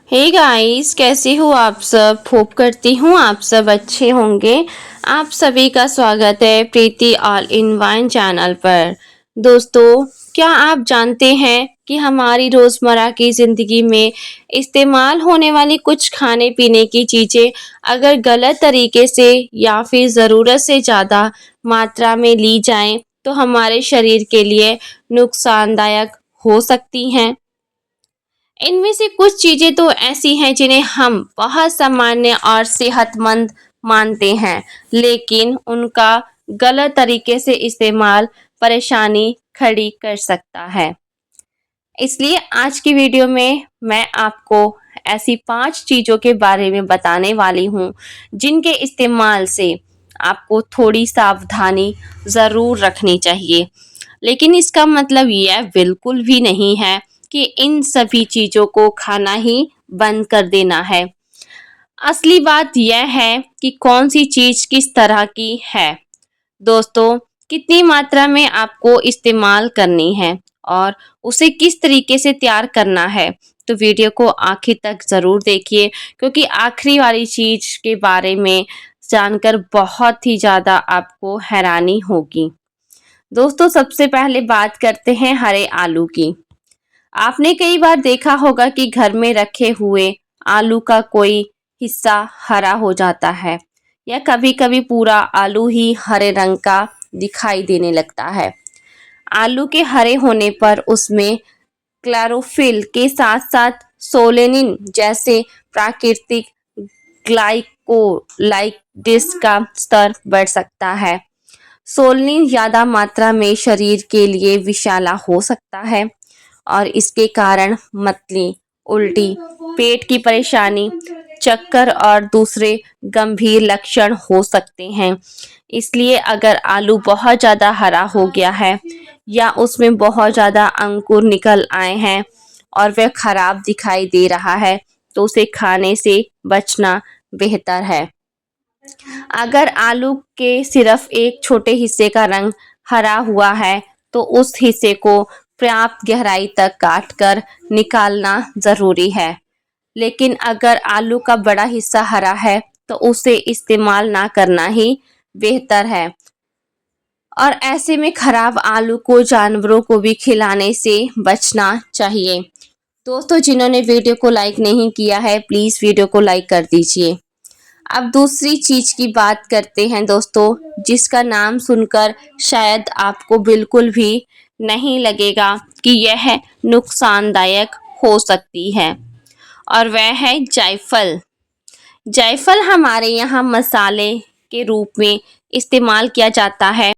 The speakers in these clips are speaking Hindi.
हे गाइस, कैसे हो आप सब। होप करती हूँ आप सब अच्छे होंगे। आप सभी का स्वागत है प्रीति ऑल इन वन चैनल पर। दोस्तों, क्या आप जानते हैं कि हमारी रोज़मर्रा की ज़िंदगी में इस्तेमाल होने वाली कुछ खाने पीने की चीज़ें अगर गलत तरीके से या फिर ज़रूरत से ज़्यादा मात्रा में ली जाएं तो हमारे शरीर के लिए नुकसानदायक हो सकती हैं। इनमें से कुछ चीजें तो ऐसी हैं जिन्हें हम बहुत सामान्य और सेहतमंद मानते हैं, लेकिन उनका गलत तरीके से इस्तेमाल परेशानी खड़ी कर सकता है। इसलिए आज की वीडियो में मैं आपको ऐसी 5 चीज़ों के बारे में बताने वाली हूँ जिनके इस्तेमाल से आपको थोड़ी सावधानी ज़रूर रखनी चाहिए। लेकिन इसका मतलब यह बिल्कुल भी नहीं है कि इन सभी चीज़ों को खाना ही बंद कर देना है। असली बात यह है कि कौन सी चीज़ किस तरह की है। दोस्तों, कितनी मात्रा में आपको इस्तेमाल करनी है और उसे किस तरीके से तैयार करना है, तो वीडियो को आखिर तक ज़रूर देखिए, क्योंकि आखिरी वाली चीज़ के बारे में जानकर बहुत ही ज़्यादा आपको हैरानी होगी। दोस्तों, सबसे पहले बात करते हैं हरे आलू की। आपने कई बार देखा होगा कि घर में रखे हुए आलू का कोई हिस्सा हरा हो जाता है या कभी-कभी पूरा आलू ही हरे रंग का दिखाई देने लगता है। आलू के हरे होने पर उसमें क्लोरोफिल के साथ-साथ सोलेनिन जैसे प्राकृतिक ग्लाइकोलाइसिस का स्तर बढ़ सकता है। सोलनिन ज़्यादा मात्रा में शरीर के लिए विषैला हो सकता है और इसके कारण मतली, उल्टी, पेट की परेशानी, चक्कर और दूसरे गंभीर लक्षण हो सकते हैं। इसलिए अगर आलू बहुत ज़्यादा हरा हो गया है या उसमें बहुत ज़्यादा अंकुर निकल आए हैं और वह खराब दिखाई दे रहा है, तो उसे खाने से बचना बेहतर है। अगर आलू के सिर्फ एक छोटे हिस्से का रंग हरा हुआ है तो उस हिस्से को पर्याप्त गहराई तक काटकर निकालना ज़रूरी है। लेकिन अगर आलू का बड़ा हिस्सा हरा है तो उसे इस्तेमाल ना करना ही बेहतर है। और ऐसे में खराब आलू को जानवरों को भी खिलाने से बचना चाहिए। दोस्तों, जिन्होंने वीडियो को लाइक नहीं किया है, प्लीज़ वीडियो को लाइक कर दीजिए। अब दूसरी चीज़ की बात करते हैं दोस्तों, जिसका नाम सुनकर शायद आपको बिल्कुल भी नहीं लगेगा कि यह नुकसानदायक हो सकती है, और वह है जायफल। जायफल हमारे यहाँ मसाले के रूप में इस्तेमाल किया जाता है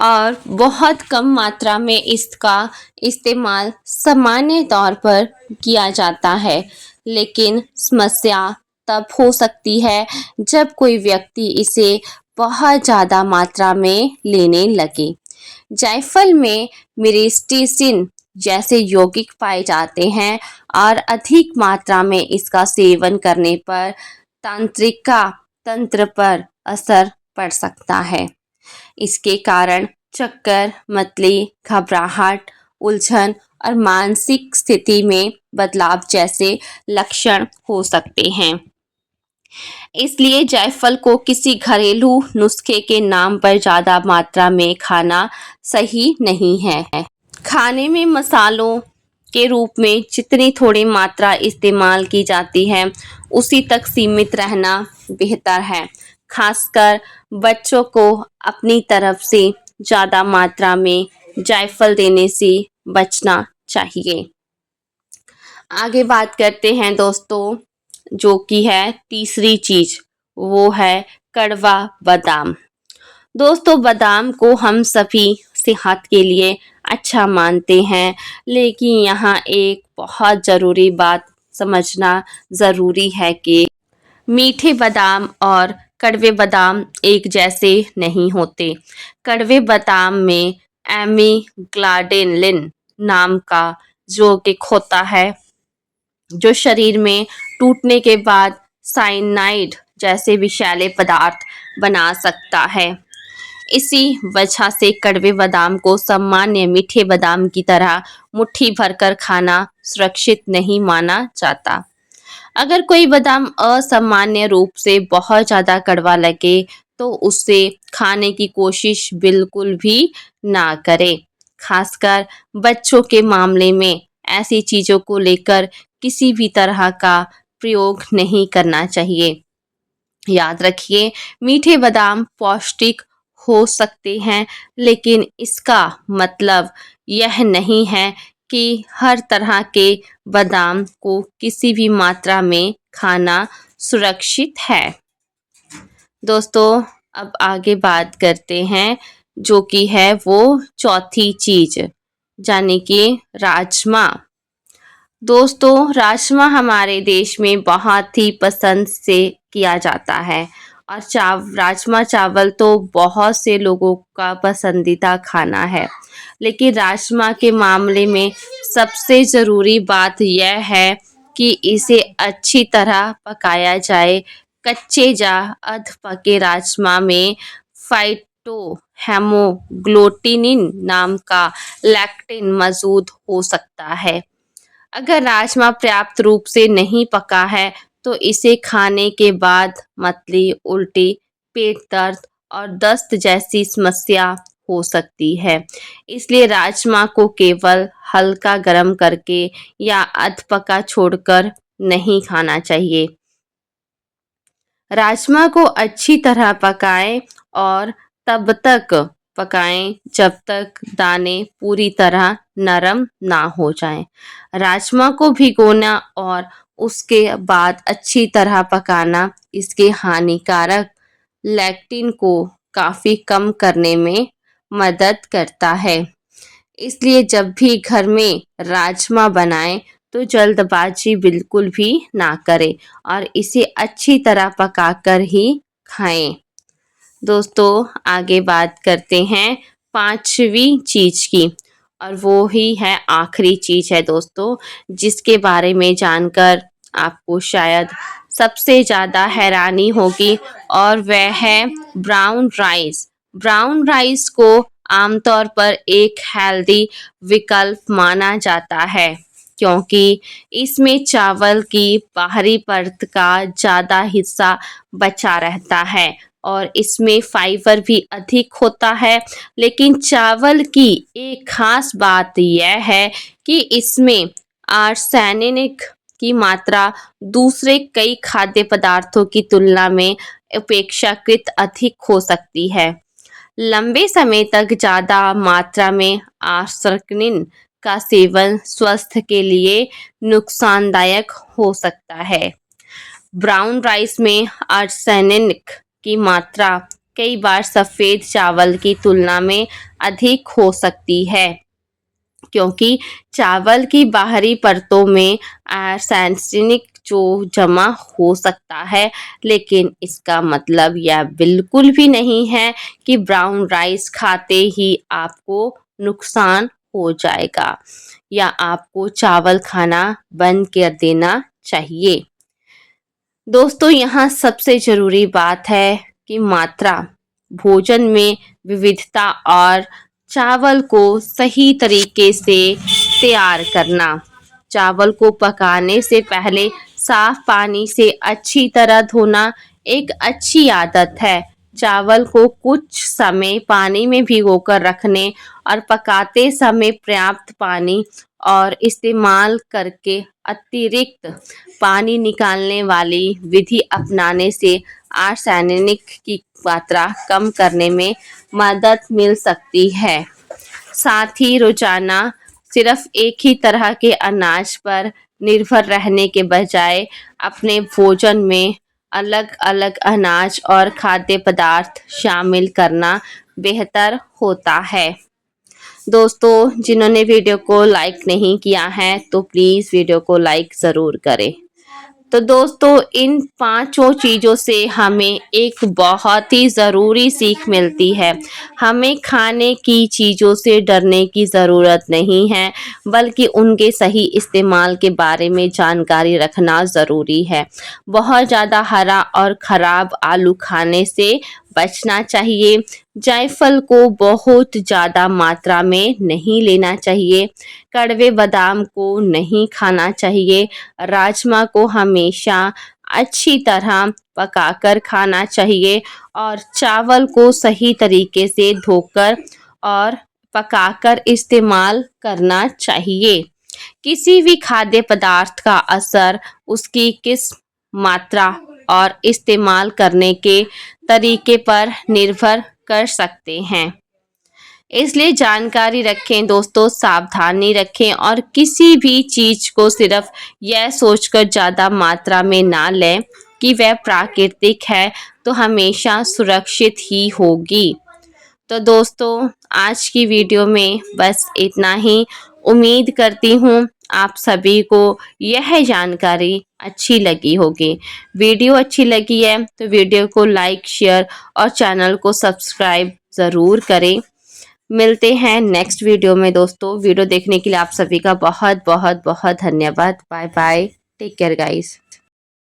और बहुत कम मात्रा में इसका इस्तेमाल सामान्य तौर पर किया जाता है। लेकिन समस्या तब हो सकती है जब कोई व्यक्ति इसे बहुत ज़्यादा मात्रा में लेने लगे। जायफल में मिरिस्टिसिन जैसे यौगिक पाए जाते हैं और अधिक मात्रा में इसका सेवन करने पर तंत्रिका तंत्र पर असर पड़ सकता है। इसके कारण चक्कर, मतली, घबराहट, उलझन और मानसिक स्थिति में बदलाव जैसे लक्षण हो सकते हैं। इसलिए जायफल को किसी घरेलू नुस्खे के नाम पर ज़्यादा मात्रा में खाना सही नहीं है। खाने में मसालों के रूप में जितनी थोड़ी मात्रा इस्तेमाल की जाती है, उसी तक सीमित रहना बेहतर है। खासकर बच्चों को अपनी तरफ से ज़्यादा मात्रा में जायफल देने से बचना चाहिए। आगे बात करते हैं दोस्तों, जो कि है तीसरी चीज़, वो है कड़वा बादाम। दोस्तों, बादाम को हम सभी सेहत के लिए अच्छा मानते हैं, लेकिन यहाँ एक बहुत ज़रूरी बात समझना ज़रूरी है कि मीठे बादाम और कड़वे बादाम एक जैसे नहीं होते। कड़वे बादाम में एमिग्डालिन नाम का यौगिक होता है, जो शरीर में टूटने के बाद साइनाइड जैसे विषैले पदार्थ बना सकता है। इसी वजह से कड़वे बादाम को सामान्य मीठे बादाम की तरह मुट्ठी भरकर खाना सुरक्षित नहीं माना जाता। अगर कोई बादाम असामान्य रूप से बहुत ज़्यादा कड़वा लगे तो उसे खाने की कोशिश बिल्कुल भी ना करें। खासकर बच्चों के मामले में ऐसी चीज़ों को लेकर किसी भी तरह का प्रयोग नहीं करना चाहिए। याद रखिए, मीठे बादाम पौष्टिक हो सकते हैं, लेकिन इसका मतलब यह नहीं है कि हर तरह के बादाम को किसी भी मात्रा में खाना सुरक्षित है। दोस्तों, अब आगे बात करते हैं, जो कि है वो चौथी चीज, यानी कि राजमा। दोस्तों, राजमा हमारे देश में बहुत ही पसंद से किया जाता है और राजमा चावल तो बहुत से लोगों का पसंदीदा खाना है। लेकिन राजमा के मामले में सबसे ज़रूरी बात यह है कि इसे अच्छी तरह पकाया जाए। कच्चे या अध पके राजमा में फाइटो हेमोग्लूटिनिन नाम का लैक्टिन मौजूद हो सकता है। अगर राजमा पर्याप्त रूप से नहीं पका है तो इसे खाने के बाद मतली, उल्टी, पेट दर्द और दस्त जैसी समस्या हो सकती है। इसलिए राजमा को केवल हल्का गर्म करके या अधपका छोड़कर नहीं खाना चाहिए। राजमा को अच्छी तरह पकाएं और तब तक पकाएं जब तक दाने पूरी तरह नरम ना हो जाएं। राजमा को भिगोना और उसके बाद अच्छी तरह पकाना इसके हानिकारक लैक्टिन को काफ़ी कम करने में मदद करता है। इसलिए जब भी घर में राजमा बनाएं तो जल्दबाजी बिल्कुल भी ना करें और इसे अच्छी तरह पकाकर ही खाएं। दोस्तों, आगे बात करते हैं पांचवी चीज की, और वो ही है आखिरी चीज है दोस्तों, जिसके बारे में जानकर आपको शायद सबसे ज़्यादा हैरानी होगी, और वह है ब्राउन राइस। ब्राउन राइस को आमतौर पर एक हेल्दी विकल्प माना जाता है क्योंकि इसमें चावल की बाहरी परत का ज़्यादा हिस्सा बचा रहता है और इसमें फाइबर भी अधिक होता है। लेकिन चावल की एक खास बात यह है कि इसमें आर्सेनिक की मात्रा दूसरे कई खाद्य पदार्थों की तुलना में अपेक्षाकृत अधिक हो सकती है। लंबे समय तक ज़्यादा मात्रा में आर्सेनिक का सेवन स्वास्थ्य के लिए नुकसानदायक हो सकता है। ब्राउन राइस में आर्सेनिक की मात्रा कई बार सफ़ेद चावल की तुलना में अधिक हो सकती है क्योंकि चावल की बाहरी परतों में आर्सेनिक जो जमा हो सकता है, लेकिन इसका मतलब यह बिल्कुल भी नहीं है कि ब्राउन राइस खाते ही आपको नुकसान हो जाएगा या आपको चावल खाना बंद कर देना चाहिए। दोस्तों, यहाँ सबसे ज़रूरी बात है कि मात्रा, भोजन में विविधता और चावल को सही तरीके से तैयार करना। चावल को पकाने से पहले साफ पानी से अच्छी तरह धोना एक अच्छी आदत है। चावल को कुछ समय पानी में भिगोकर रखने और पकाते समय पर्याप्त पानी और इस्तेमाल करके अतिरिक्त पानी निकालने वाली विधि अपनाने से आर्सेनिक की मात्रा कम करने में मदद मिल सकती है। साथ ही रोजाना सिर्फ एक ही तरह के अनाज पर निर्भर रहने के बजाय अपने भोजन में अलग अलग अनाज और खाद्य पदार्थ शामिल करना बेहतर होता है। दोस्तों, जिन्होंने वीडियो को लाइक नहीं किया है तो प्लीज़ वीडियो को लाइक ज़रूर करें। तो दोस्तों, इन पांचों चीज़ों से हमें एक बहुत ही ज़रूरी सीख मिलती है। हमें खाने की चीज़ों से डरने की ज़रूरत नहीं है, बल्कि उनके सही इस्तेमाल के बारे में जानकारी रखना ज़रूरी है। बहुत ज़्यादा हरा और ख़राब आलू खाने से बचना चाहिए। जायफल को बहुत ज़्यादा मात्रा में नहीं लेना चाहिए। कड़वे बादाम को नहीं खाना चाहिए। राजमा को हमेशा अच्छी तरह पकाकर खाना चाहिए और चावल को सही तरीके से धोकर और पकाकर इस्तेमाल करना चाहिए। किसी भी खाद्य पदार्थ का असर उसकी किस मात्रा और इस्तेमाल करने के तरीके पर निर्भर कर सकते हैं। इसलिए जानकारी रखें दोस्तों, सावधानी रखें और किसी भी चीज़ को सिर्फ यह सोचकर ज़्यादा मात्रा में ना लें कि वह प्राकृतिक है तो हमेशा सुरक्षित ही होगी। तो दोस्तों, आज की वीडियो में बस इतना ही। उम्मीद करती हूँ आप सभी को यह जानकारी अच्छी लगी होगी। वीडियो अच्छी लगी है तो वीडियो को लाइक, शेयर और चैनल को सब्सक्राइब ज़रूर करें। मिलते हैं नेक्स्ट वीडियो में दोस्तों। वीडियो देखने के लिए आप सभी का बहुत बहुत बहुत धन्यवाद। Bye bye, take care guys.